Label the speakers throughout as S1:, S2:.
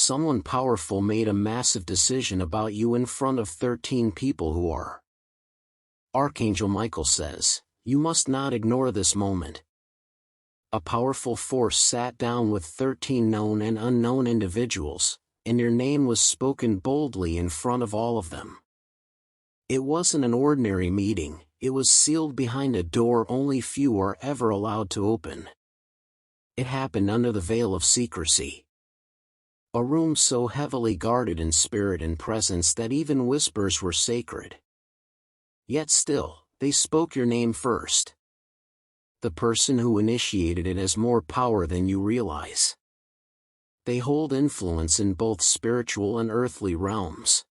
S1: Someone powerful made a massive decision about you in front of 13 people who are. Archangel Michael says, you must not ignore this moment. A powerful force sat down with 13 known and unknown individuals, and your name was spoken boldly in front of all of them. It wasn't an ordinary meeting, it was sealed behind a door only few are ever allowed to open. It happened under the veil of secrecy. A room so heavily guarded in spirit and presence that even whispers were sacred. Yet still, they spoke your name first. The person who initiated it has more power than you realize. They hold influence in both spiritual and earthly realms.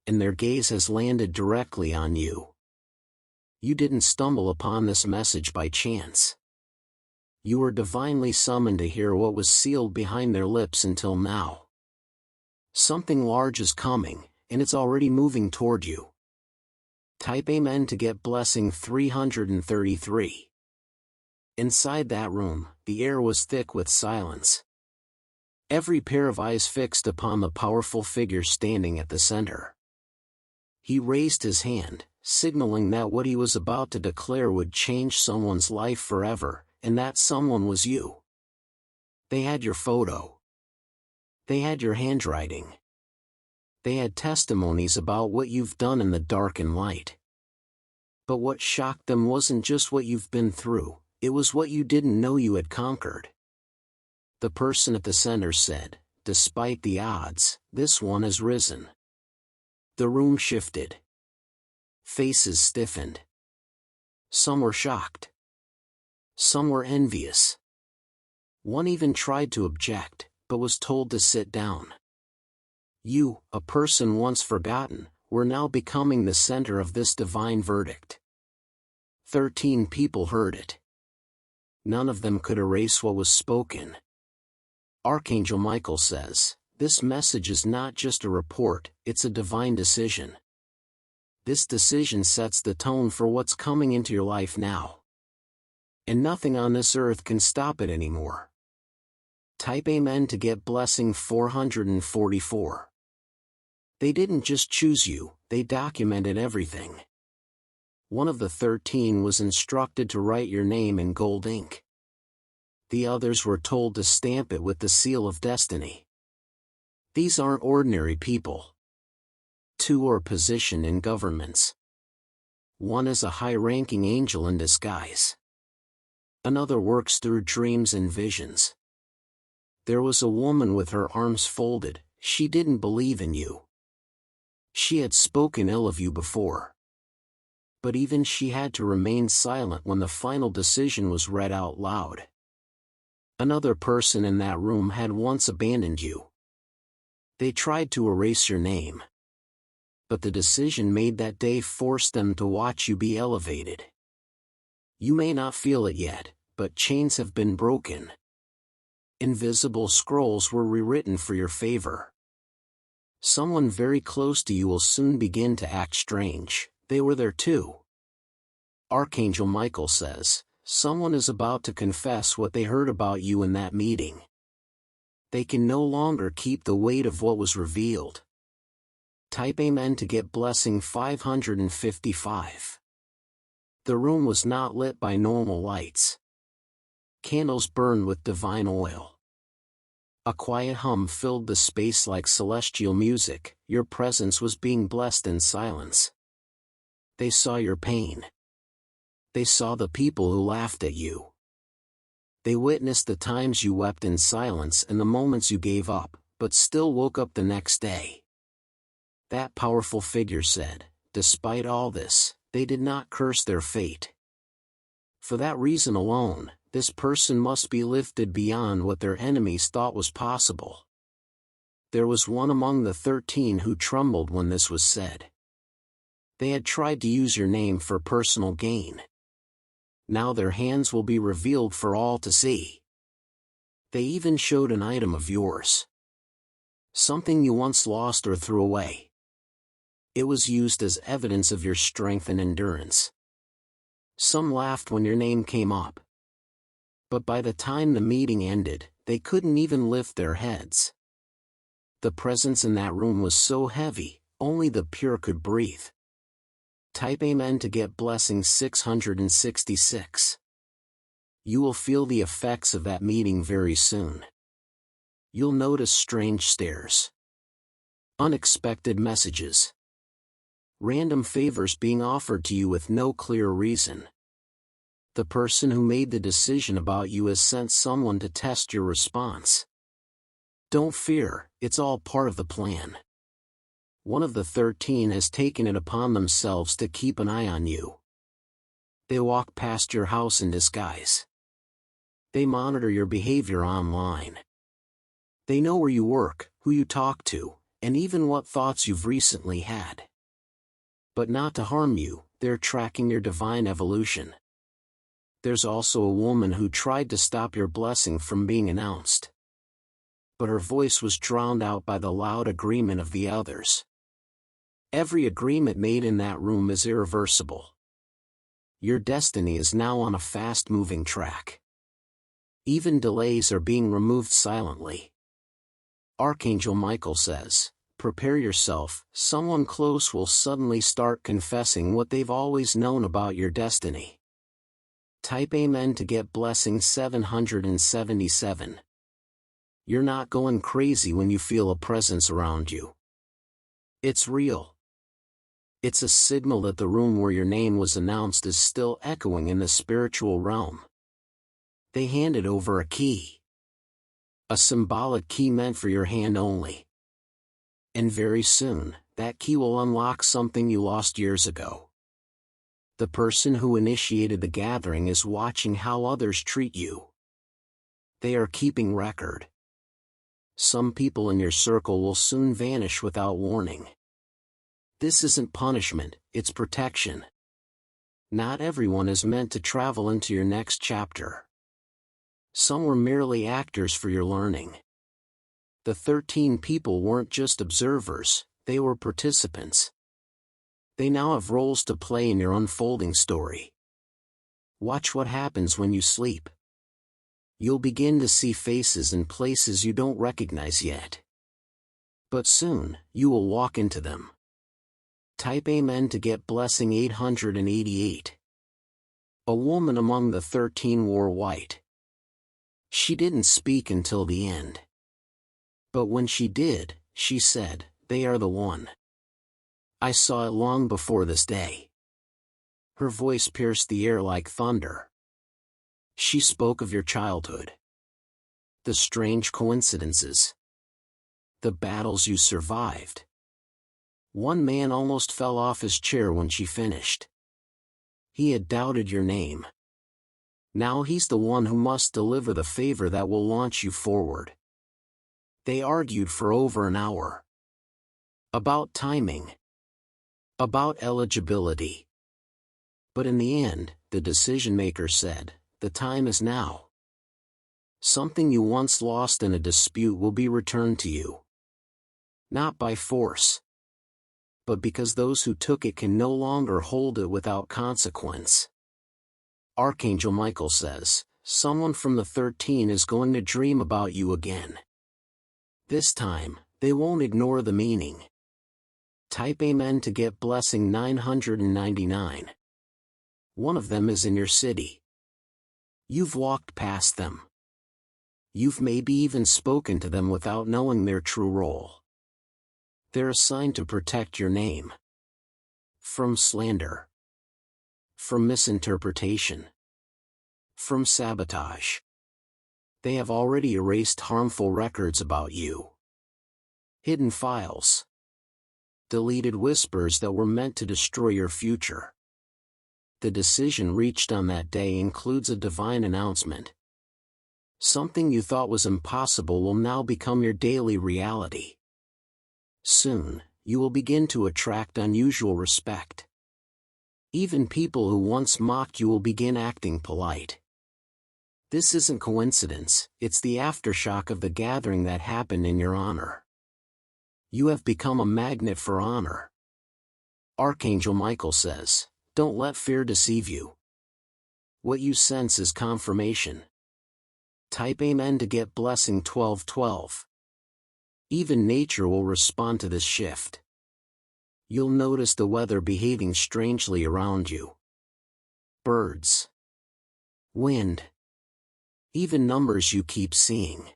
S1: And their gaze has landed directly on you. You didn't stumble upon this message by chance. You were divinely summoned to hear what was sealed behind their lips until now. Something large is coming, and it's already moving toward you. Type Amen to get blessing 333. Inside that room, the air was thick with silence. Every pair of eyes fixed upon the powerful figure standing at the center. He raised his hand, signaling that what he was about to declare would change someone's life forever, and that someone was you. They had your photo. They had your handwriting. They had testimonies about what you've done in the dark and light. But what shocked them wasn't just what you've been through, it was what you didn't know you had conquered. The person at the center said, despite the odds, this one has risen. The room shifted. Faces stiffened. Some were shocked. Some were envious. One even tried to object, but was told to sit down. You, a person once forgotten, were now becoming the center of this divine verdict. 13 people heard it. None of them could erase what was spoken. Archangel Michael says, this message is not just a report, it's a divine decision. This decision sets the tone for what's coming into your life now. And nothing on this earth can stop it anymore. Type Amen to get blessing 444. They didn't just choose you, they documented everything. One of the 13 was instructed to write your name in gold ink. The others were told to stamp it with the seal of destiny. These aren't ordinary people. 2 are positioned in governments. One is a high-ranking angel in disguise. Another works through dreams and visions. There was a woman with her arms folded, she didn't believe in you. She had spoken ill of you before. But even she had to remain silent when the final decision was read out loud. Another person in that room had once abandoned you. They tried to erase your name. But the decision made that day forced them to watch you be elevated. You may not feel it yet, but chains have been broken. Invisible scrolls were rewritten for your favor. Someone very close to you will soon begin to act strange, they were there too. Archangel Michael says, someone is about to confess what they heard about you in that meeting. They can no longer keep the weight of what was revealed. Type Amen to get blessing 555. The room was not lit by normal lights. Candles burned with divine oil. A quiet hum filled the space like celestial music, your presence was being blessed in silence. They saw your pain. They saw the people who laughed at you. They witnessed the times you wept in silence and the moments you gave up, but still woke up the next day. That powerful figure said, despite all this, they did not curse their fate. For that reason alone, this person must be lifted beyond what their enemies thought was possible. There was one among the 13 who trembled when this was said. They had tried to use your name for personal gain. Now their hands will be revealed for all to see. They even showed an item of yours. Something you once lost or threw away. It was used as evidence of your strength and endurance. Some laughed when your name came up. But by the time the meeting ended, they couldn't even lift their heads. The presence in that room was so heavy, only the pure could breathe. Type Amen to get blessing 666. You will feel the effects of that meeting very soon. You'll notice strange stares, unexpected messages, random favors being offered to you with no clear reason. The person who made the decision about you has sent someone to test your response. Don't fear, it's all part of the plan. One of the 13 has taken it upon themselves to keep an eye on you. They walk past your house in disguise. They monitor your behavior online. They know where you work, who you talk to, and even what thoughts you've recently had. But not to harm you, they're tracking your divine evolution. There's also a woman who tried to stop your blessing from being announced. But her voice was drowned out by the loud agreement of the others. Every agreement made in that room is irreversible. Your destiny is now on a fast-moving track. Even delays are being removed silently. Archangel Michael says, prepare yourself, someone close will suddenly start confessing what they've always known about your destiny. Type Amen to get blessing 777. You're not going crazy when you feel a presence around you. It's real. It's a signal that the room where your name was announced is still echoing in the spiritual realm. They handed over a key. A symbolic key meant for your hand only. And very soon, that key will unlock something you lost years ago. The person who initiated the gathering is watching how others treat you. They are keeping record. Some people in your circle will soon vanish without warning. This isn't punishment, it's protection. Not everyone is meant to travel into your next chapter. Some were merely actors for your learning. The 13 people weren't just observers, they were participants. They now have roles to play in your unfolding story. Watch what happens when you sleep. You'll begin to see faces in places you don't recognize yet. But soon, you will walk into them. Type Amen to get blessing 888. A woman among the 13 wore white. She didn't speak until the end. But when she did, she said, "They are the one. I saw it long before this day." Her voice pierced the air like thunder. She spoke of your childhood. The strange coincidences. The battles you survived. One man almost fell off his chair when she finished. He had doubted your name. Now he's the one who must deliver the favor that will launch you forward. They argued for over an hour. About timing. About eligibility. But in the end, the decision-maker said, "The time is now." Something you once lost in a dispute will be returned to you. Not by force, but because those who took it can no longer hold it without consequence. Archangel Michael says, someone from the 13 is going to dream about you again. This time, they won't ignore the meaning. Type Amen to get blessing 999. One of them is in your city. You've walked past them. You've maybe even spoken to them without knowing their true role. They're assigned to protect your name. From slander. From misinterpretation. From sabotage. They have already erased harmful records about you. Hidden files. Deleted whispers that were meant to destroy your future. The decision reached on that day includes a divine announcement. Something you thought was impossible will now become your daily reality. Soon, you will begin to attract unusual respect. Even people who once mocked you will begin acting polite. This isn't coincidence, it's the aftershock of the gathering that happened in your honor. You have become a magnet for honor. Archangel Michael says, don't let fear deceive you. What you sense is confirmation. Type Amen to get blessing 1212. Even nature will respond to this shift. You'll notice the weather behaving strangely around you. Birds. Wind. Even numbers you keep seeing.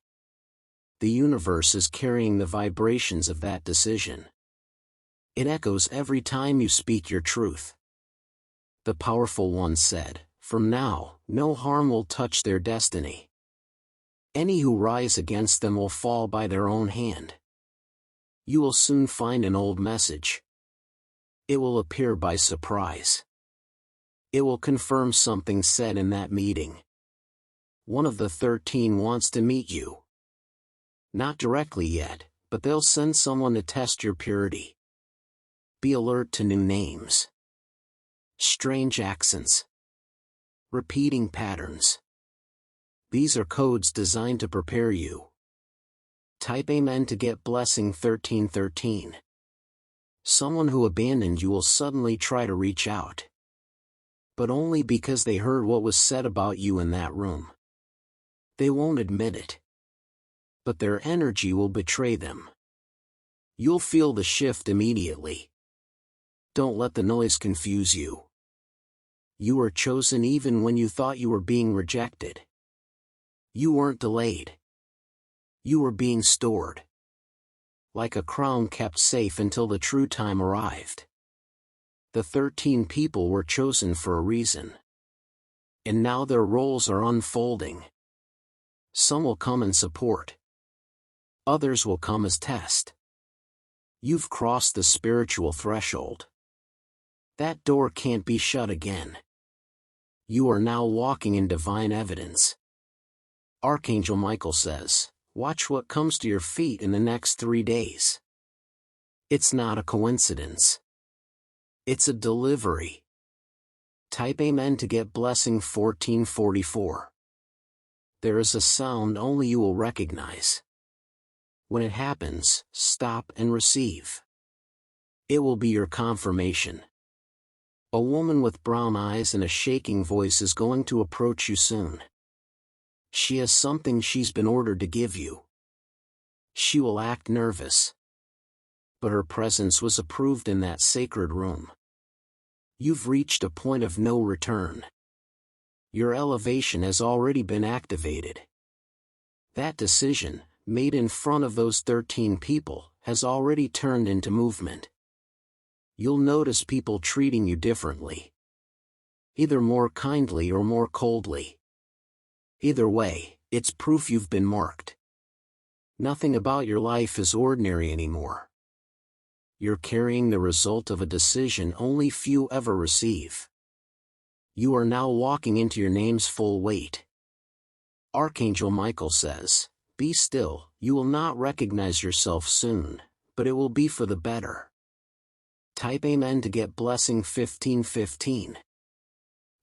S1: The universe is carrying the vibrations of that decision. It echoes every time you speak your truth. The powerful one said, "From now, no harm will touch their destiny. Any who rise against them will fall by their own hand." You will soon find an old message. It will appear by surprise. It will confirm something said in that meeting. One of the 13 wants to meet you. Not directly yet, but they'll send someone to test your purity. Be alert to new names. Strange accents. Repeating patterns. These are codes designed to prepare you. Type Amen to get blessing 1313. Someone who abandoned you will suddenly try to reach out. But only because they heard what was said about you in that room. They won't admit it. But their energy will betray them. You'll feel the shift immediately. Don't let the noise confuse you. You were chosen even when you thought you were being rejected. You weren't delayed. You were being stored. Like a crown kept safe until the true time arrived. The 13 people were chosen for a reason. And now their roles are unfolding. Some will come in support. Others will come as test. You've crossed the spiritual threshold. That door can't be shut again. You are now walking in divine evidence. Archangel Michael says, "Watch what comes to your feet in the next 3 days." It's not a coincidence. It's a delivery. Type Amen to get blessing 1444. There is a sound only you will recognize. When it happens, stop and receive. It will be your confirmation. A woman with brown eyes and a shaking voice is going to approach you soon. She has something she's been ordered to give you. She will act nervous. But her presence was approved in that sacred room. You've reached a point of no return. Your elevation has already been activated. That decision, made in front of those 13 people, has already turned into movement. You'll notice people treating you differently. Either more kindly or more coldly. Either way, it's proof you've been marked. Nothing about your life is ordinary anymore. You're carrying the result of a decision only few ever receive. You are now walking into your name's full weight. Archangel Michael says, "Be still, you will not recognize yourself soon, but it will be for the better." Type Amen to get blessing 1515.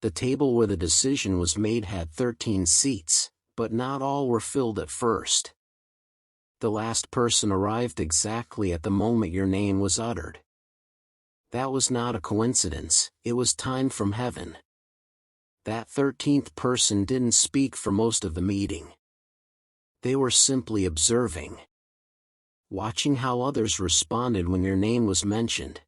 S1: The table where the decision was made had 13 seats, but not all were filled at first. The last person arrived exactly at the moment your name was uttered. That was not a coincidence, it was time from heaven. That 13th person didn't speak for most of the meeting. They were simply observing. Watching how others responded when your name was mentioned.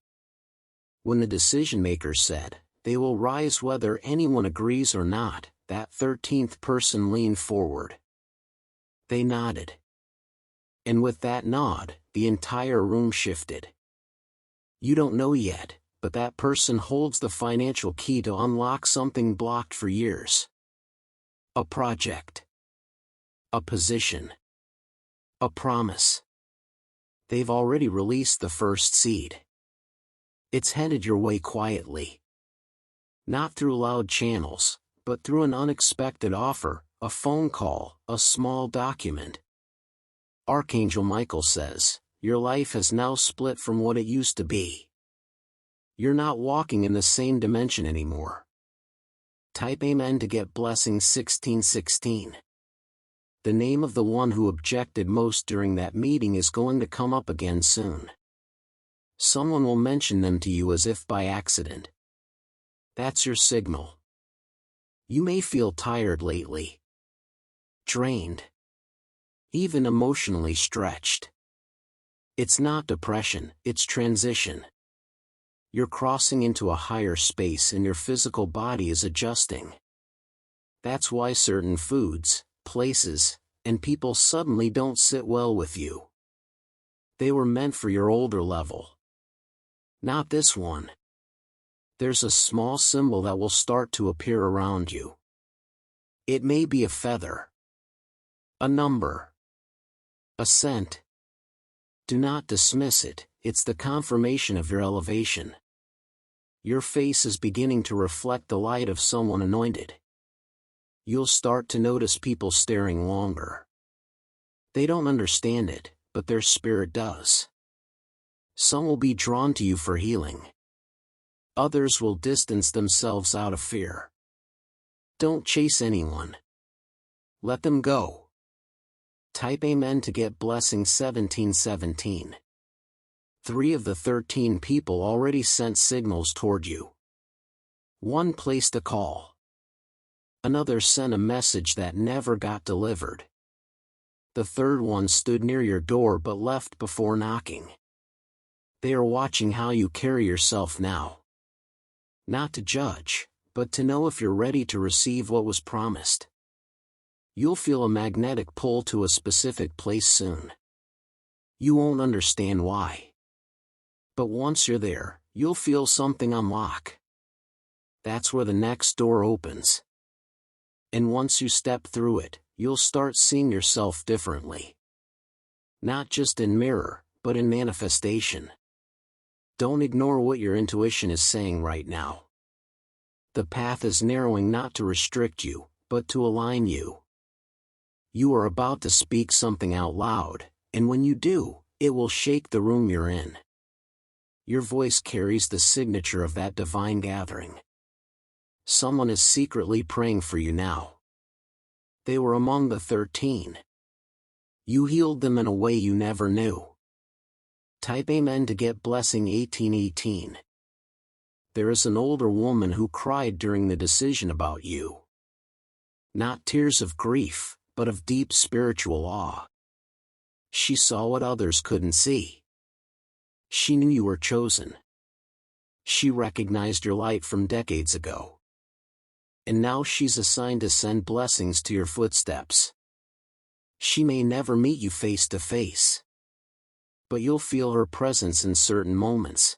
S1: When the decision maker said, "They will rise whether anyone agrees or not," that 13th person leaned forward. They nodded. And with that nod, the entire room shifted. You don't know yet, but that person holds the financial key to unlock something blocked for years. A project. A position. A promise. They've already released the first seed. It's headed your way quietly. Not through loud channels, but through an unexpected offer, a phone call, a small document. Archangel Michael says, your life has now split from what it used to be. You're not walking in the same dimension anymore. Type Amen to get blessing 1616. The name of the one who objected most during that meeting is going to come up again soon. Someone will mention them to you as if by accident. That's your signal. You may feel tired lately. Drained. Even emotionally stretched. It's not depression, it's transition. You're crossing into a higher space and your physical body is adjusting. That's why certain foods, places, and people suddenly don't sit well with you. They were meant for your older level. Not this one. There's a small symbol that will start to appear around you. It may be a feather, a number, a scent. Do not dismiss it, it's the confirmation of your elevation. Your face is beginning to reflect the light of someone anointed. You'll start to notice people staring longer. They don't understand it, but their spirit does. Some will be drawn to you for healing. Others will distance themselves out of fear. Don't chase anyone. Let them go. Type Amen to get blessing 1717. 3 of the 13 people already sent signals toward you. 1 placed a call. Another sent a message that never got delivered. The third one stood near your door but left before knocking. They are watching how you carry yourself now. Not to judge, but to know if you're ready to receive what was promised. You'll feel a magnetic pull to a specific place soon. You won't understand why. But once you're there, you'll feel something unlock. That's where the next door opens. And once you step through it, you'll start seeing yourself differently. Not just in mirror, but in manifestation. Don't ignore what your intuition is saying right now. The path is narrowing not to restrict you, but to align you. You are about to speak something out loud, and when you do, it will shake the room you're in. Your voice carries the signature of that divine gathering. Someone is secretly praying for you now. They were among the 13. You healed them in a way you never knew. Type Amen to get blessing 1818. There is an older woman who cried during the decision about you. Not tears of grief, but of deep spiritual awe. She saw what others couldn't see. She knew you were chosen. She recognized your light from decades ago. And now she's assigned to send blessings to your footsteps. She may never meet you face to face. But you'll feel her presence in certain moments.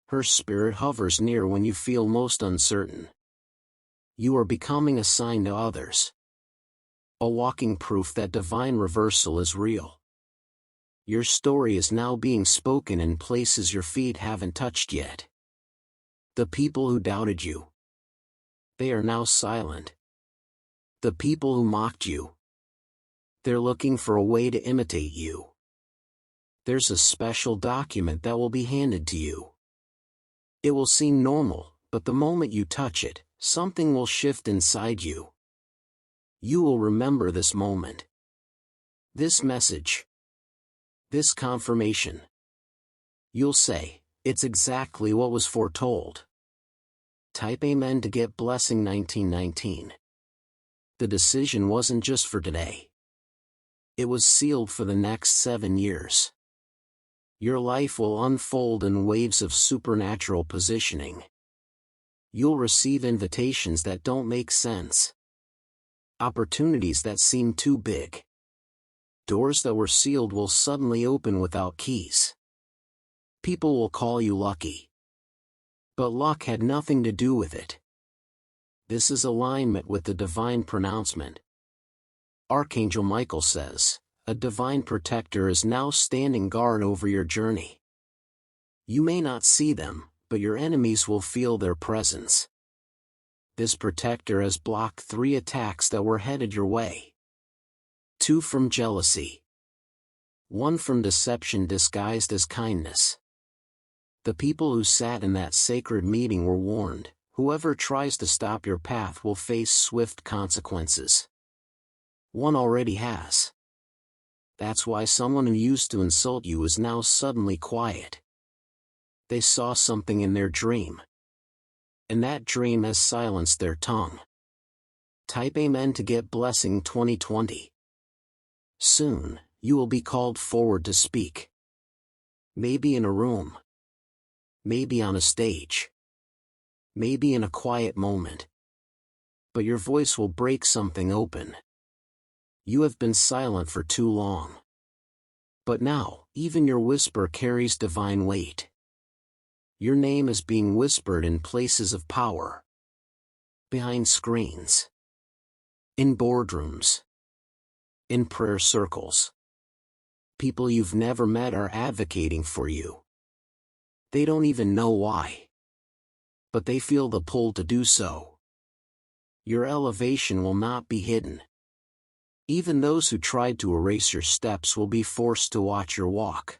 S1: Her spirit hovers near when you feel most uncertain. You are becoming a sign to others. A walking proof that divine reversal is real. Your story is now being spoken in places your feet haven't touched yet. The people who doubted you, they are now silent. The people who mocked you, they're looking for a way to imitate you. There's a special document that will be handed to you. It will seem normal, but the moment you touch it, something will shift inside you. You will remember this moment. This message. This confirmation. You'll say, it's exactly what was foretold. Type Amen to get blessing 1919. The decision wasn't just for today. It was sealed for the next 7 years. Your life will unfold in waves of supernatural positioning. You'll receive invitations that don't make sense. Opportunities that seem too big. Doors that were sealed will suddenly open without keys. People will call you lucky. But luck had nothing to do with it. This is alignment with the divine pronouncement. Archangel Michael says, a divine protector is now standing guard over your journey. You may not see them, but your enemies will feel their presence. This protector has blocked 3 attacks that were headed your way. 2 from jealousy. 1 from deception disguised as kindness. The people who sat in that sacred meeting were warned, whoever tries to stop your path will face swift consequences. 1 already has. That's why someone who used to insult you is now suddenly quiet. They saw something in their dream. And that dream has silenced their tongue. Type Amen to get blessing 2020. Soon, you will be called forward to speak. Maybe in a room. Maybe on a stage. Maybe in a quiet moment. But your voice will break something open. You have been silent for too long. But now, even your whisper carries divine weight. Your name is being whispered in places of power. Behind screens. In boardrooms. In prayer circles. People you've never met are advocating for you. They don't even know why. But they feel the pull to do so. Your elevation will not be hidden. Even those who tried to erase your steps will be forced to watch your walk.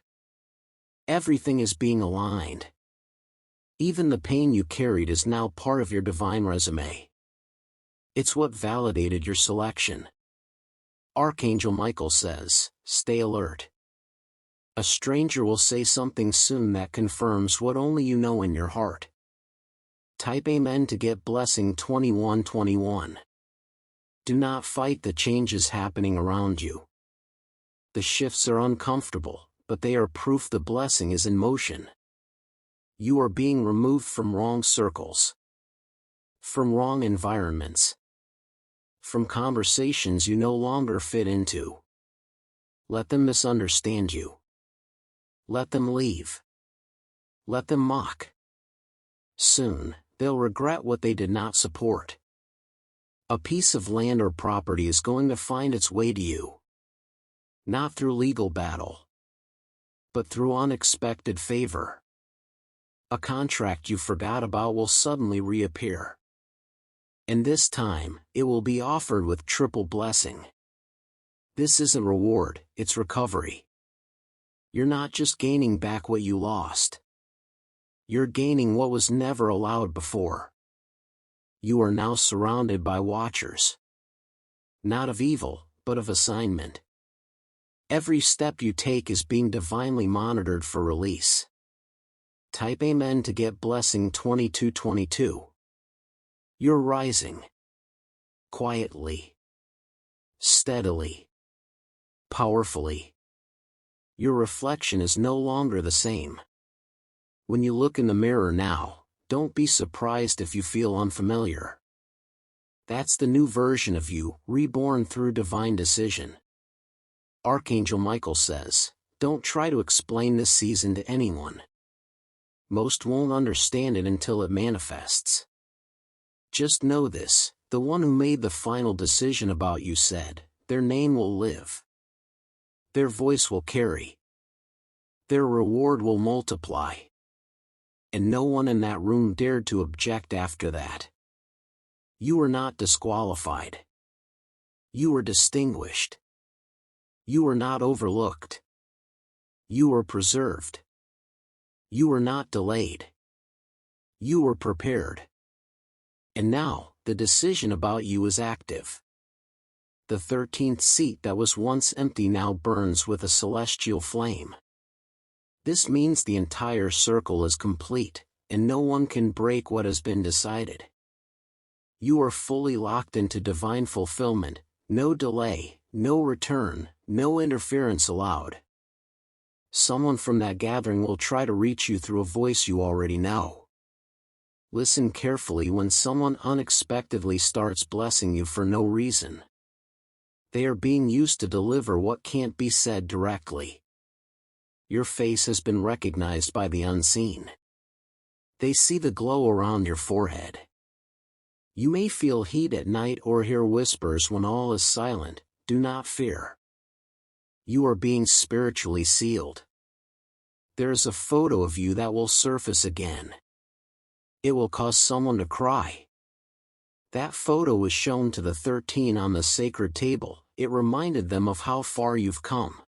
S1: Everything is being aligned. Even the pain you carried is now part of your divine resume. It's what validated your selection. Archangel Michael says, stay alert. A stranger will say something soon that confirms what only you know in your heart. Type Amen to get blessing 2121. Do not fight the changes happening around you. The shifts are uncomfortable, but they are proof the blessing is in motion. You are being removed from wrong circles. From wrong environments. From conversations you no longer fit into. Let them misunderstand you. Let them leave. Let them mock. Soon, they'll regret what they did not support. A piece of land or property is going to find its way to you. Not through legal battle, but through unexpected favor. A contract you forgot about will suddenly reappear. And this time, it will be offered with triple blessing. This isn't reward, it's recovery. You're not just gaining back what you lost. You're gaining what was never allowed before. You are now surrounded by watchers. Not of evil, but of assignment. Every step you take is being divinely monitored for release. Type Amen to get blessing 2222. You're rising. Quietly. Steadily. Powerfully. Your reflection is no longer the same. When you look in the mirror now, don't be surprised if you feel unfamiliar. That's the new version of you, reborn through divine decision. Archangel Michael says, don't try to explain this season to anyone. Most won't understand it until it manifests. Just know this, the one who made the final decision about you said, their name will live. Their voice will carry. Their reward will multiply. And no one in that room dared to object after that. You were not disqualified. You were distinguished. You were not overlooked. You were preserved. You were not delayed. You were prepared. And now, the decision about you is active. The 13th seat that was once empty now burns with a celestial flame. This means the entire circle is complete, and no one can break what has been decided. You are fully locked into divine fulfillment, no delay, no return, no interference allowed. Someone from that gathering will try to reach you through a voice you already know. Listen carefully when someone unexpectedly starts blessing you for no reason. They are being used to deliver what can't be said directly. Your face has been recognized by the unseen. They see the glow around your forehead. You may feel heat at night or hear whispers when all is silent. Do not fear. You are being spiritually sealed. There is a photo of you that will surface again. It will cause someone to cry. That photo was shown to the 13 on the sacred table. It reminded them of how far you've come.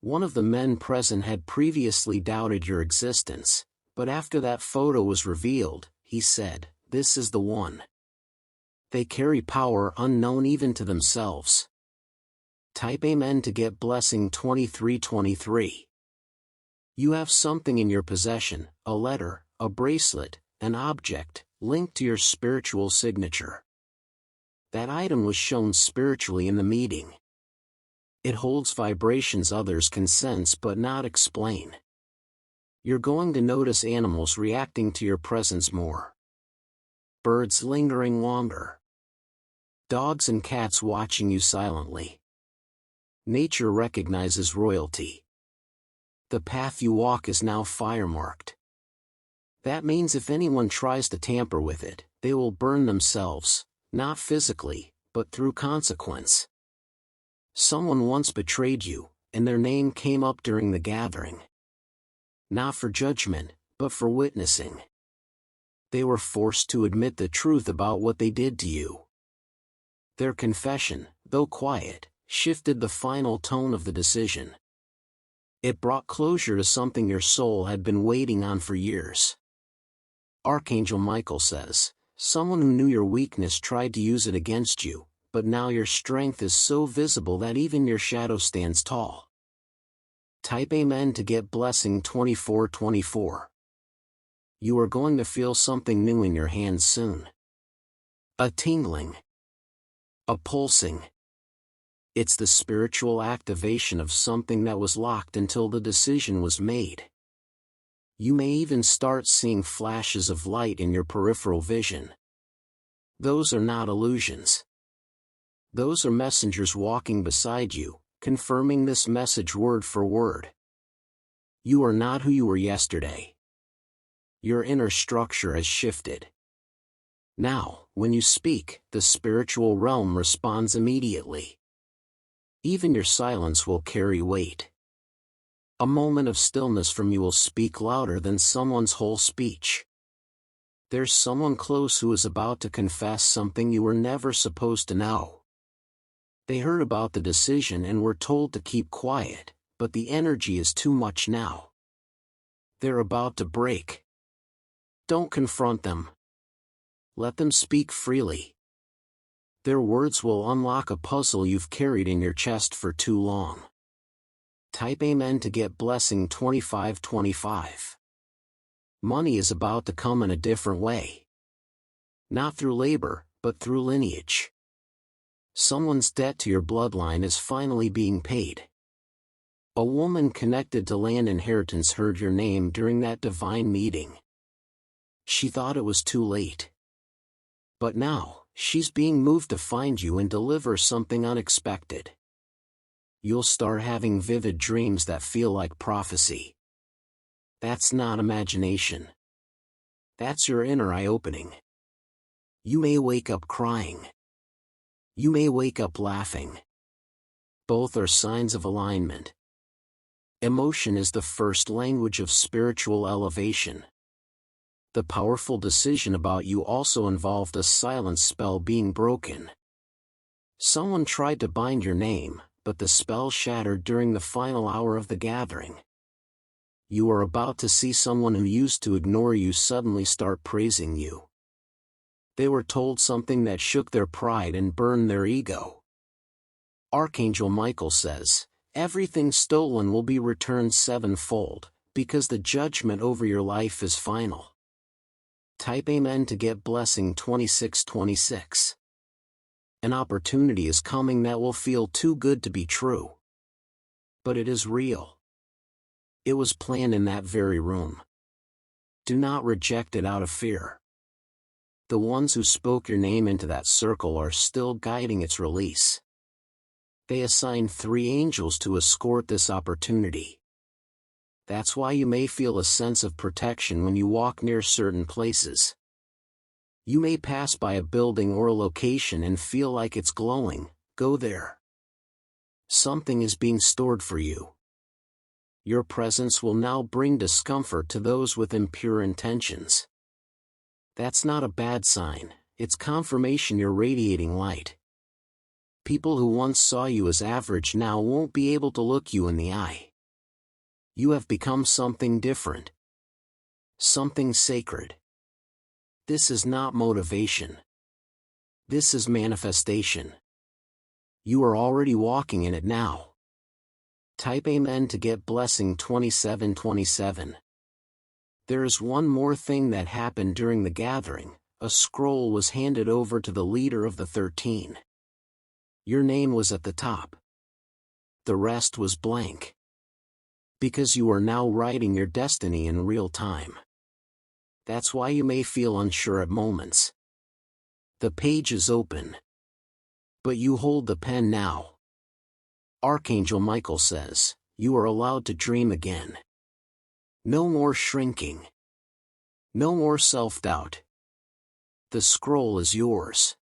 S1: One of the men present had previously doubted your existence, but after that photo was revealed, he said, "This is the one." They carry power unknown even to themselves. Type Amen to get blessing 2323. You have something in your possession, a letter, a bracelet, an object, linked to your spiritual signature. That item was shown spiritually in the meeting. It holds vibrations others can sense but not explain. You're going to notice animals reacting to your presence more. Birds lingering longer. Dogs and cats watching you silently. Nature recognizes royalty. The path you walk is now fire-marked. That means if anyone tries to tamper with it, they will burn themselves, not physically, but through consequence. Someone once betrayed you, and their name came up during the gathering. Not for judgment, but for witnessing. They were forced to admit the truth about what they did to you. Their confession, though quiet, shifted the final tone of the decision. It brought closure to something your soul had been waiting on for years. Archangel Michael says, someone who knew your weakness tried to use it against you, but now your strength is so visible that even your shadow stands tall. Type Amen to get blessing 2424. You are going to feel something new in your hands soon. A tingling. A pulsing. It's the spiritual activation of something that was locked until the decision was made. You may even start seeing flashes of light in your peripheral vision. Those are not illusions. Those are messengers walking beside you, confirming this message word for word. You are not who you were yesterday. Your inner structure has shifted. Now, when you speak, the spiritual realm responds immediately. Even your silence will carry weight. A moment of stillness from you will speak louder than someone's whole speech. There's someone close who is about to confess something you were never supposed to know. They heard about the decision and were told to keep quiet, but the energy is too much now. They're about to break. Don't confront them. Let them speak freely. Their words will unlock a puzzle you've carried in your chest for too long. Type Amen to get blessing 2525. Money is about to come in a different way. Not through labor, but through lineage. Someone's debt to your bloodline is finally being paid. A woman connected to land inheritance heard your name during that divine meeting. She thought it was too late. But now, she's being moved to find you and deliver something unexpected. You'll start having vivid dreams that feel like prophecy. That's not imagination. That's your inner eye opening. You may wake up crying. You may wake up laughing. Both are signs of alignment. Emotion is the first language of spiritual elevation. The powerful decision about you also involved a silent spell being broken. Someone tried to bind your name, but the spell shattered during the final hour of the gathering. You are about to see someone who used to ignore you suddenly start praising you. They were told something that shook their pride and burned their ego. Archangel Michael says, everything stolen will be returned sevenfold, because the judgment over your life is final. Type Amen to get blessing 2626. An opportunity is coming that will feel too good to be true. But it is real. It was planned in that very room. Do not reject it out of fear. The ones who spoke your name into that circle are still guiding its release. They assigned 3 angels to escort this opportunity. That's why you may feel a sense of protection when you walk near certain places. You may pass by a building or a location and feel like it's glowing. Go there. Something is being stored for you. Your presence will now bring discomfort to those with impure intentions. That's not a bad sign, it's confirmation you're radiating light. People who once saw you as average now won't be able to look you in the eye. You have become something different. Something sacred. This is not motivation. This is manifestation. You are already walking in it now. Type Amen to get blessing 2727. There is one more thing that happened during the gathering. A scroll was handed over to the leader of the 13. Your name was at the top. The rest was blank. Because you are now writing your destiny in real time. That's why you may feel unsure at moments. The page is open. But you hold the pen now. Archangel Michael says, you are allowed to dream again. No more shrinking. No more self-doubt. The scroll is yours.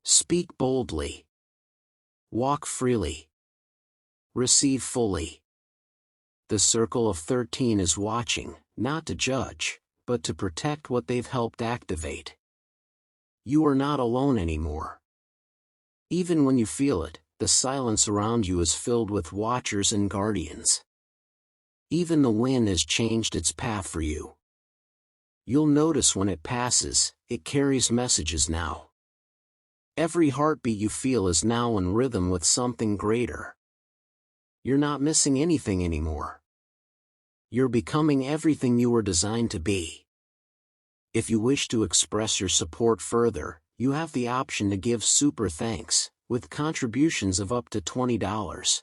S1: Speak boldly. Walk freely. Receive fully. The circle of 13 is watching, not to judge, but to protect what they've helped activate. You are not alone anymore. Even when you feel it, the silence around you is filled with watchers and guardians. Even the wind has changed its path for you. You'll notice when it passes, it carries messages now. Every heartbeat you feel is now in rhythm with something greater. You're not missing anything anymore. You're becoming everything you were designed to be. If you wish to express your support further, you have the option to give super thanks, with contributions of up to $20.